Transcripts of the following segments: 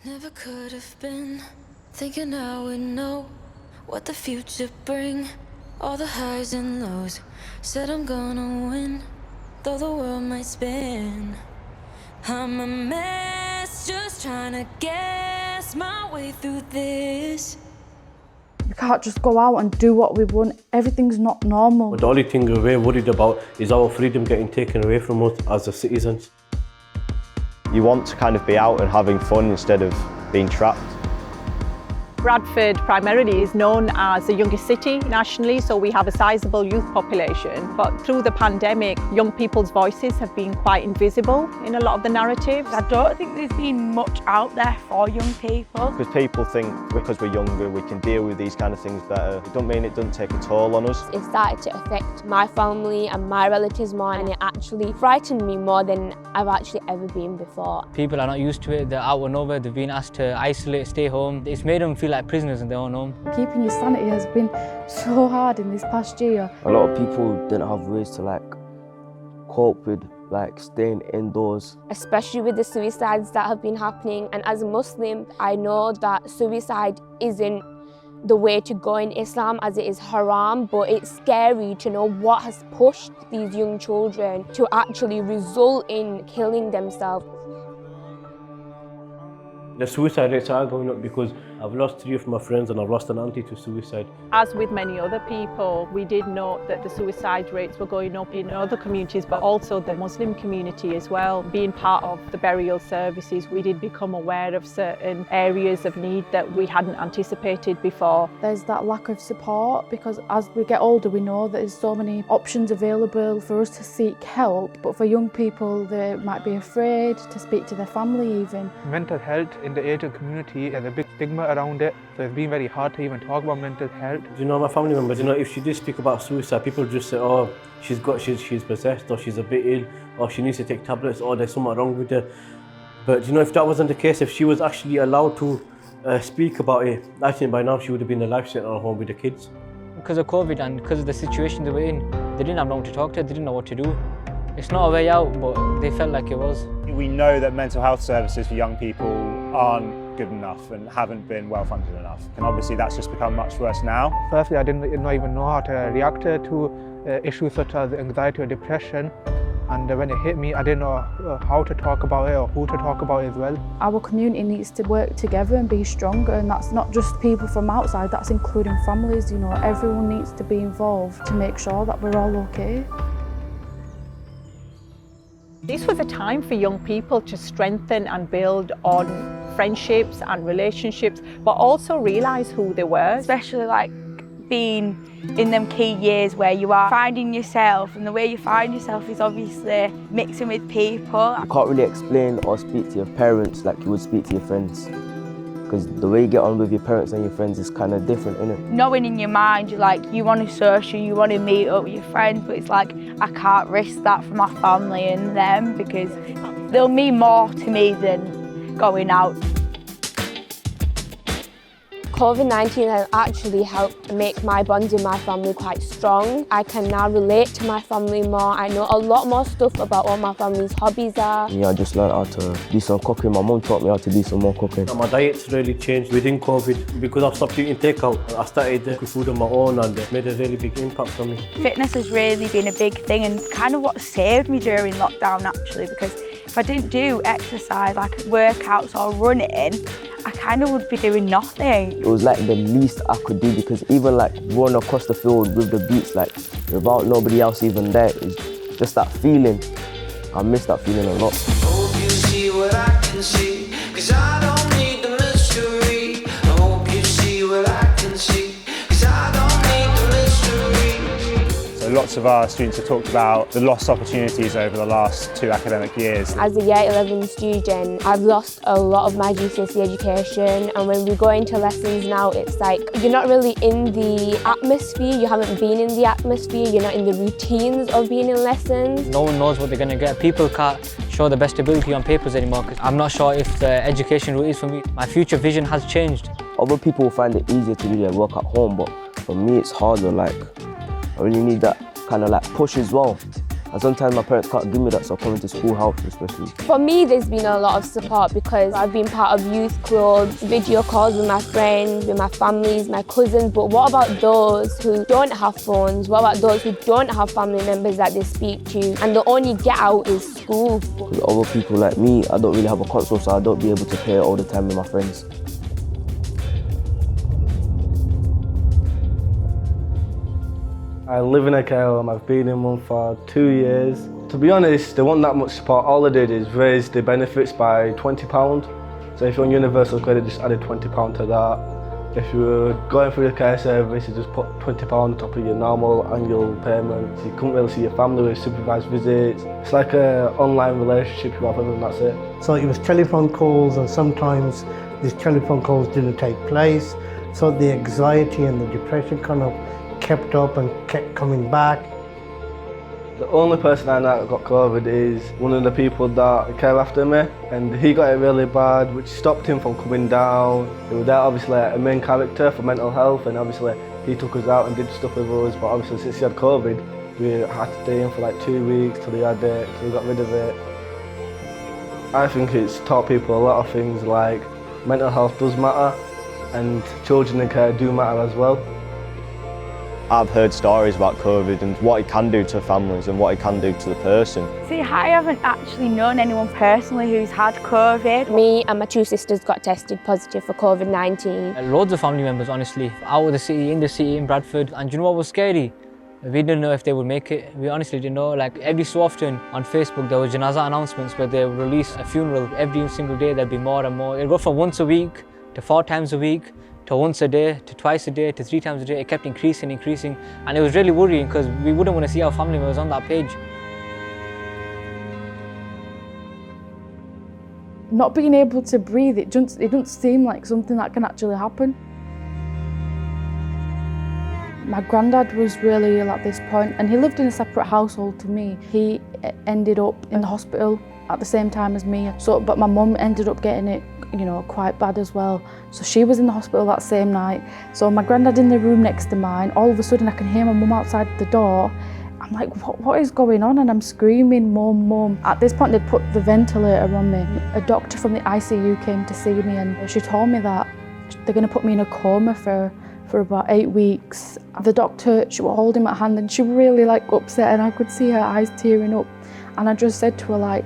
Never could have been thinking I would know what the future bring. All the highs and lows, said I'm gonna win, though the world might spin. I'm a mess, just trying to guess my way through this. We can't just go out and do what we want. Everything's not normal. But the only thing we're worried about is our freedom getting taken away from us as the citizens. You want to kind of be out and having fun instead of being trapped. Bradford primarily is known as the youngest city nationally, so we have a sizable youth population. But through the pandemic, young people's voices have been quite invisible in a lot of the narratives. I don't think there's been much out there for young people. Because people think because we're younger we can deal with these kind of things better. It don't mean it doesn't take a toll on us. It started to affect my family and my relatives more, and it actually frightened me more than I've actually ever been before. People are not used to it, they're out of nowhere, they've been asked to isolate, stay home. It's made them feel like prisoners in their own home. Keeping your sanity has been so hard in this past year. A lot of people didn't have ways to cope with staying indoors. Especially with the suicides that have been happening, and as a Muslim I know that suicide isn't the way to go in Islam as it is haram, but it's scary to know what has pushed these young children to actually result in killing themselves. The suicide rates are going up because I've lost 3 of my friends and I've lost an auntie to suicide. As with many other people, we did note that the suicide rates were going up in other communities, but also the Muslim community as well. Being part of the burial services, we did become aware of certain areas of need that we hadn't anticipated before. There's that lack of support because as we get older we know that there's so many options available for us to seek help, but for young people they might be afraid to speak to their family even. Mental health in the Asian community, there's a big stigma around it, so it's been very hard to even talk about mental health. You know, my family members, if she did speak about suicide, people just say, oh, she's possessed, or she's a bit ill, or she needs to take tablets, or there's something wrong with her. But if that wasn't the case, if she was actually allowed to speak about it, I think by now she would have been alive sitting at home with the kids. Because of COVID and because of the situation they were in, they didn't have no one to talk to, they didn't know what to do. It's not a way out, but they felt like it was. We know that mental health services for young people aren't good enough and haven't been well funded enough. And obviously that's just become much worse now. Firstly, I didn't even know how to react to issues such as anxiety or depression. And when it hit me, I didn't know how to talk about it or who to talk about it as well. Our community needs to work together and be stronger, and that's not just people from outside, that's including families. Everyone needs to be involved to make sure that we're all okay. This was a time for young people to strengthen and build on friendships and relationships, but also realise who they were. Especially being in them key years where you are finding yourself, and the way you find yourself is obviously mixing with people. You can't really explain or speak to your parents like you would speak to your friends. Because the way you get on with your parents and your friends is kind of different, isn't it? Knowing in your mind, you want to social, you want to meet up with your friends, but it's I can't risk that for my family and them because they'll mean more to me than going out. COVID-19 has actually helped make my bonds in my family quite strong. I can now relate to my family more. I know a lot more stuff about what my family's hobbies are. Yeah, I just learned how to do some cooking. My mum taught me how to do some more cooking. My diet's really changed within COVID because I've stopped eating takeout. I started cooking food on my own and it made a really big impact on me. Fitness has really been a big thing and kind of what saved me during lockdown actually, because if I didn't do exercise like workouts or running, I kind of would be doing nothing. It was the least I could do because even running across the field with the boots, without nobody else even there, it's just that feeling. I miss that feeling a lot. Hope you see what I can see, 'cause I don't need the mystery. I hope you see what I can see, 'cause I don't need the mystery. So lots of our students have talked about the lost opportunities over the last 2 academic years. As a year 11 student, I've lost a lot of my GCSE education, and when we go into lessons now, it's you're not really in the atmosphere, you haven't been in the atmosphere, you're not in the routines of being in lessons. No one knows what they're going to get. People can't show their best ability on papers anymore because I'm not sure if the education route is for me. My future vision has changed. Other people find it easier to do their work at home, but for me it's harder. I really need that kind of push as well. And sometimes my parents can't give me that, so I come into school help especially. For me, there's been a lot of support because I've been part of youth clubs, video calls with my friends, with my families, my cousins. But what about those who don't have phones? What about those who don't have family members that they speak to? And the only get out is school. With other people like me, I don't really have a console, so I don't be able to play it all the time with my friends. I live in a care home. I've been in one for 2 years. To be honest, there wasn't that much support. All I did is raise the benefits by £20. So if you're on universal credit, just added £20 to that. If you were going through the care service, you just put £20 on top of your normal annual payment. So you couldn't really see your family with supervised visits. It's like an online relationship you have, and that's it. So it was telephone calls, and sometimes these telephone calls didn't take place. So the anxiety and the depression kind of kept up and kept coming back. The only person I know that got COVID is one of the people that care after me, and he got it really bad, which stopped him from coming down. He was there obviously a main character for mental health, and obviously he took us out and did stuff with us, but obviously since he had COVID, we had to stay in for like 2 weeks till he had it, till he got rid of it. I think it's taught people a lot of things, like mental health does matter, and children in care do matter as well. I've heard stories about COVID and what it can do to families and what it can do to the person. See, I haven't actually known anyone personally who's had COVID. Me and my 2 sisters got tested positive for COVID-19. Loads of family members, honestly, out of the city, in the city, in Bradford. And you know what was scary? We didn't know if they would make it. We honestly didn't know. Like every so often on Facebook, there were janaza announcements where they would release a funeral. Every single day, there'd be more and more. It'd go from once a week to 4 times a week, to once a day, to twice a day, to 3 times a day. It kept increasing, and it was really worrying because we wouldn't want to see our family members on that page. Not being able to breathe, it doesn't seem like something that can actually happen. My granddad was really ill at this point, and he lived in a separate household to me. He ended up in the hospital at the same time as me. But my mum ended up getting it, quite bad as well. So she was in the hospital that same night. So my granddad in the room next to mine, all of a sudden I can hear my mum outside the door. I'm like, what is going on? And I'm screaming, Mum, Mum. At this point they'd put the ventilator on me. A doctor from the ICU came to see me, and she told me that they're going to put me in a coma for about 8 weeks. The doctor, she was holding my hand and she was really upset, and I could see her eyes tearing up. And I just said to her,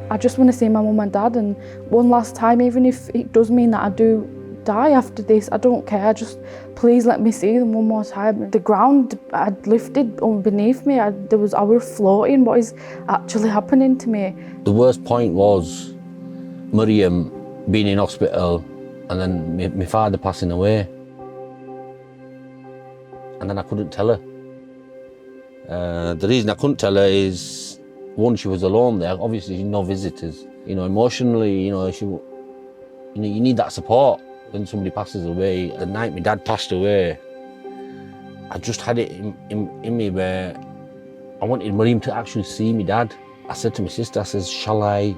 I just want to see my mum and dad, and one last time, even if it does mean that I do die after this, I don't care, just please let me see them one more time. The ground had lifted beneath me, I was floating. What is actually happening to me? The worst point was Miriam being in hospital, and then my father passing away. And then I couldn't tell her. The reason I couldn't tell her is, one, she was alone there, obviously no visitors. Emotionally, you need that support when somebody passes away. The night my dad passed away, I just had it in me where I wanted Miriam to actually see my dad. I said to my sister, I said, shall I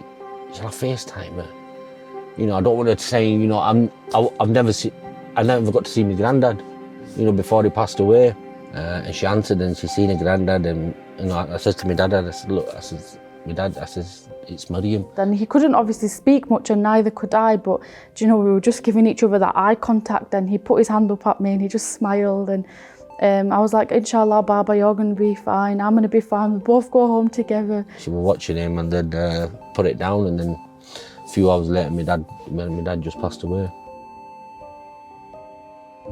FaceTime her? I don't want her to say, I never got to see my granddad, before he passed away. And she answered, and she seen her granddad, and I said to my dad, I said, look, my dad, it's Miriam. And he couldn't obviously speak much, and neither could I, but we were just giving each other that eye contact, and he put his hand up at me and he just smiled, and I was like, Inshallah, Baba, you're going to be fine, I'm going to be fine, we both go home together. She was watching him, and they'd put it down, and then a few hours later, my dad just passed away.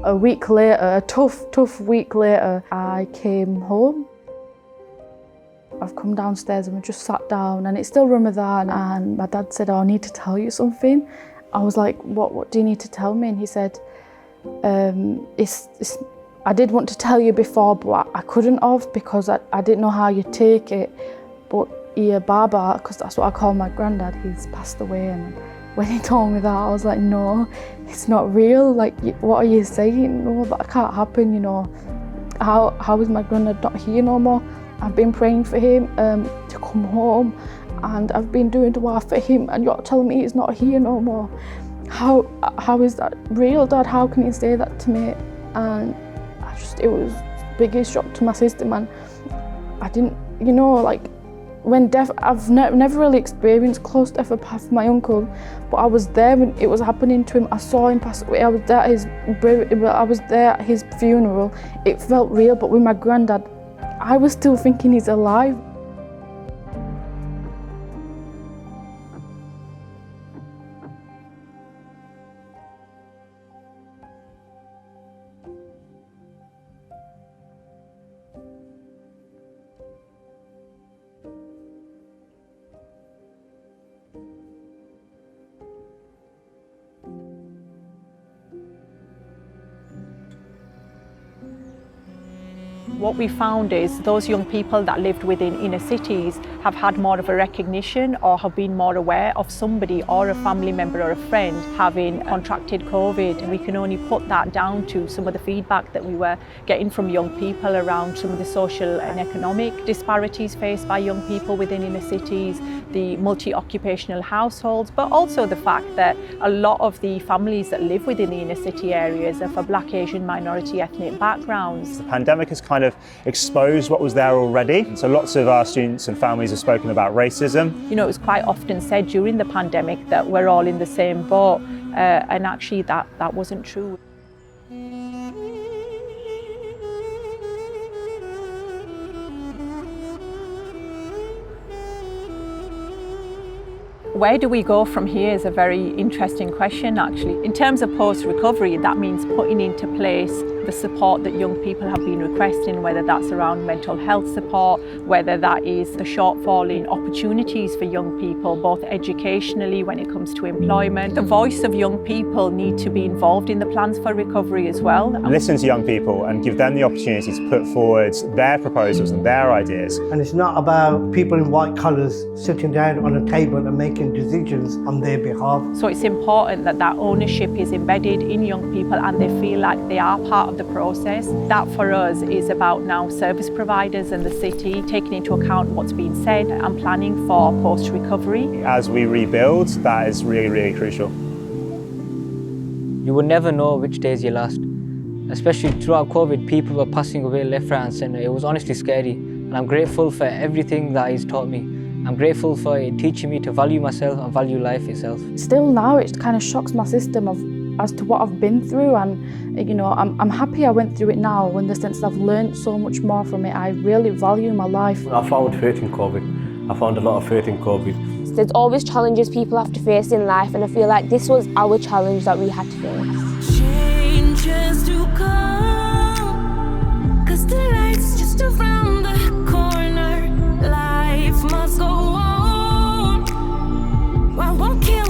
A week later, a tough week later, I came home. I've come downstairs and we just sat down, and it's still Ramadan, and my dad said, I need to tell you something. I was like, what do you need to tell me? And he said, I did want to tell you before, but I couldn't have, because I didn't know how you'd take it. But yeah, Baba, because that's what I call my granddad, he's passed away. And when he told me that, I was like, no, it's not real. What are you saying? No, that can't happen, How is my granddad not here no more? I've been praying for him to come home, and I've been doing dua for him, and you're telling me he's not here no more. How is that real, Dad? How can you say that to me? And it was the biggest shock to my system, and I didn't you know, like when death, I've never really experienced close death apart from my uncle, but I was there when it was happening to him. I saw him pass away. I was there at his funeral. It felt real, but with my granddad, I was still thinking he's alive. What we found is those young people that lived within inner cities have had more of a recognition or have been more aware of somebody or a family member or a friend having contracted COVID. And we can only put that down to some of the feedback that we were getting from young people around some of the social and economic disparities faced by young people within inner cities, the multi-occupational households, but also the fact that a lot of the families that live within the inner city areas are for Black, Asian, minority ethnic backgrounds. The pandemic has kind of exposed what was there already. So lots of our students and families have spoken about racism. You know, it was quite often said during the pandemic that we're all in the same boat, and actually that wasn't true. Where do we go from here is a very interesting question, actually. In terms of post-recovery, that means putting into place the support that young people have been requesting, whether that's around mental health support, whether that is the shortfall in opportunities for young people, both educationally when it comes to employment. The voice of young people need to be involved in the plans for recovery as well. Listen to young people and give them the opportunity to put forward their proposals and their ideas. And it's not about people in white collars sitting down on a table and making decisions on their behalf. So it's important that that ownership is embedded in young people and they feel like they are part of the process. That for us is about now service providers and the city taking into account what's been said and planning for post-recovery. As we rebuild, that is really, really crucial. You would never know which day is your last. Especially throughout COVID, people were passing away left, right and centre. It was honestly scary. And I'm grateful for everything that he's taught me. I'm grateful for it teaching me to value myself and value life itself. Still now, it kind of shocks my system as to what I've been through, and you know, I'm happy I went through it now in the sense that I've learned so much more from it. I really value my life. I found faith in COVID. I found a lot of faith in COVID. There's always challenges people have to face in life, and I feel like this was our challenge that we had to face. Changes to come, 'cause the light's just around the corner. Life must go on. I won't kill